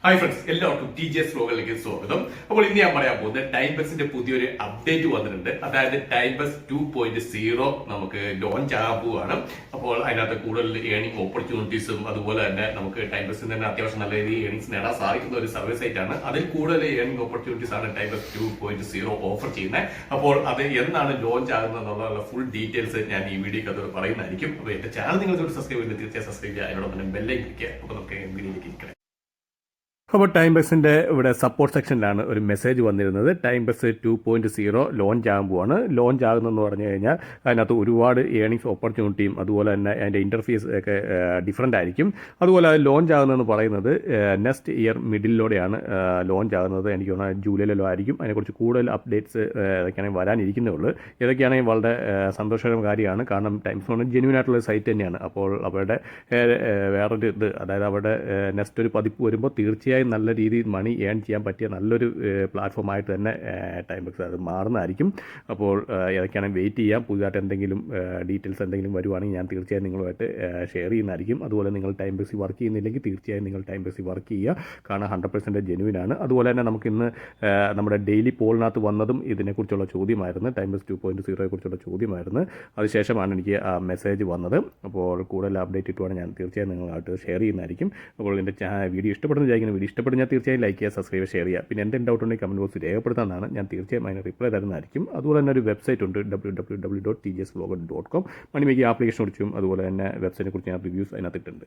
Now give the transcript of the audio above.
Hi friends, എല്ലാവർക്കും TGS വ്ലോഗിലേക്ക് സ്വാഗതം. അപ്പോൾ ഇന്ന് ഞാൻ പറയാൻ പോകുന്നത് ടൈം ബസിന്റെ പുതിയൊരു അപ്ഡേറ്റ് വന്നിട്ടുണ്ട്. അതായത് ടൈം ബസ് 2.0 നമുക്ക് ലോഞ്ച് ആകാൻ പോവുകയാണ്. അപ്പോൾ അതിനകത്ത് കൂടുതൽ ഏണിംഗ് ഓപ്പർച്യൂണിറ്റീസും അതുപോലെ തന്നെ നമുക്ക് ടൈം ബസിന് തന്നെ അത്യാവശ്യം നല്ല രീതിയിൽ ഏണിംഗ്സ് നേടാൻ സാധിക്കുന്ന ഒരു സർവീസ് സൈറ്റ് ആണ്. അതിൽ കൂടുതൽ ഏണിംഗ് ഓപ്പർച്യൂണിറ്റീസ് ആണ് ടൈം ബസ് 2.0 ഓഫർ ചെയ്യുന്നത്. അപ്പോൾ അത് എന്നാണ് ലോഞ്ച് ആകുന്നത് എന്നുള്ള ഫുൾ ഡീറ്റെയിൽസ് ഞാൻ ഈ വീഡിയോക്ക് അതോട് പറയുന്നതായിരിക്കും. അപ്പോൾ എന്റെ ചാനൽ നിങ്ങൾ സബ്സ്ക്രൈബ് ചെയ്ത് തീർച്ചയായും സബ്സ്ക്രൈബ് ചെയ്യുക. അതിനോടൊപ്പം ബെല്ലൈക്കൻ ക്ലിക്ക്. അപ്പോൾ നമുക്ക് വീഡിയോയിലേക്ക് ഇരിക്കണം. അപ്പോൾ ടൈം ബസിൻ്റെ ഇവിടെ സപ്പോർട്ട് സെക്ഷനിലാണ് ഒരു മെസ്സേജ് വന്നിരുന്നത്. ടൈം ബസ് 2.0 ലോഞ്ച് ആകുമ്പോഴാണ്. ലോഞ്ച് ആകുന്നതെന്ന് പറഞ്ഞു കഴിഞ്ഞാൽ അതിനകത്ത് ഒരുപാട് ഏണിങ്സ് ഓപ്പർച്യൂണിറ്റിയും അതുപോലെ തന്നെ അതിൻ്റെ ഇൻ്റർഫേസ് ഒക്കെ ഡിഫറൻ്റ് ആയിരിക്കും. അതുപോലെ അത് ലോഞ്ച് ആകുന്നതെന്ന് പറയുന്നത് നെക്സ്റ്റ് ഇയർ മിഡിലൂടെയാണ് ലോഞ്ച് ആകുന്നത്. എനിക്ക് തോന്നുന്നത് ജൂലൈയിലോ ആയിരിക്കും. അതിനെക്കുറിച്ച് കൂടുതൽ അപ്ഡേറ്റ്സ് ഏതൊക്കെയാണെങ്കിൽ വരാനിരിക്കുന്നേ ഉള്ളൂ. ഇതൊക്കെയാണെങ്കിൽ വളരെ സന്തോഷകരമായ കാര്യമാണ്. കാരണം ടൈംസ് എന്ന് ജെന്യൂൻ ആയിട്ടുള്ള സൈറ്റ് തന്നെയാണ്. അപ്പോൾ അവരുടെ വേറൊരു ഇത്, അതായത് അവരുടെ നെക്സ്റ്റ് ഒരു പതിപ്പ് വരുമ്പോൾ തീർച്ചയായും നല്ല രീതിയിൽ മണി ഏൺ ചെയ്യാൻ പറ്റിയ നല്ലൊരു പ്ലാറ്റ്ഫോമായിട്ട് തന്നെ ടൈം ബസ് അത് മാറുന്നതായിരിക്കും. അപ്പോൾ ഏതൊക്കെയാണെങ്കിൽ വെയിറ്റ് ചെയ്യാം. പുതിയതായിട്ട് എന്തെങ്കിലും ഡീറ്റെയിൽസ് എന്തെങ്കിലും വരുവാണെങ്കിൽ ഞാൻ തീർച്ചയായും നിങ്ങളുമായിട്ട് ഷെയർ ചെയ്യുന്നതായിരിക്കും. അതുപോലെ നിങ്ങൾ ടൈം ബസ്സിൽ വർക്ക് ചെയ്യുന്നില്ലെങ്കിൽ തീർച്ചയായും നിങ്ങൾ ടൈം ബസ്സിൽ വർക്ക് ചെയ്യുക. കാരണം 100% ജെന്യൂനാണ്. അതുപോലെ തന്നെ നമുക്കിന്ന് നമ്മുടെ ഡെയിലി പോളിനകത്ത് വന്നതും ഇതിനെക്കുറിച്ചുള്ള ചോദ്യമായിരുന്നു. ടൈം ബസ് 2.0 കുറിച്ചുള്ള ചോദ്യമായിരുന്നു. അതിനുശേഷമാണ് എനിക്ക് ആ മെസ്സേജ് വന്നത്. അപ്പോൾ കൂടുതൽ അപ്ഡേറ്റ് ഇട്ടുവാണെങ്കിൽ ഞാൻ തീർച്ചയായും നിങ്ങളായിട്ട് ഷെയർ ചെയ്യുന്നതായിരിക്കും. അപ്പോൾ എൻ്റെ വീഡിയോ ഇഷ്ടപ്പെടുന്ന വിചാരിക്കുന്ന വീഡിയോ ഇഷ്ടപ്പെടുന്ന ഞാൻ തീർച്ചയായും ലൈക്ക് ചെയ്യുക, സബ്സ്ക്രൈബ്, ഷെയർ ചെയ്യുക. പിന്നെ എന്തെങ്കിലും ഡൗട്ട് ഉണ്ടെങ്കിൽ കമൻറ്റ് ബോക്സിൽ രേഖപ്പെടുത്താനാണ്. ഞാൻ തീർച്ചയായും അതിന് റിപ്ലൈ തരുന്നതായിരിക്കും. അതുപോലെ തന്നെ ഒരു വെബ്സൈറ്റ് ഉണ്ട്, www.tgsvlogger.com. മണിമേക്ക് ആപ്ലിക്കേഷൻ കുറിച്ചും അതുപോലെ തന്നെ വെബ്സൈറ്റിനെ കുറിച്ച് ഞാൻ റിവ്യൂസ് അതിനകത്തിട്ടുണ്ട്.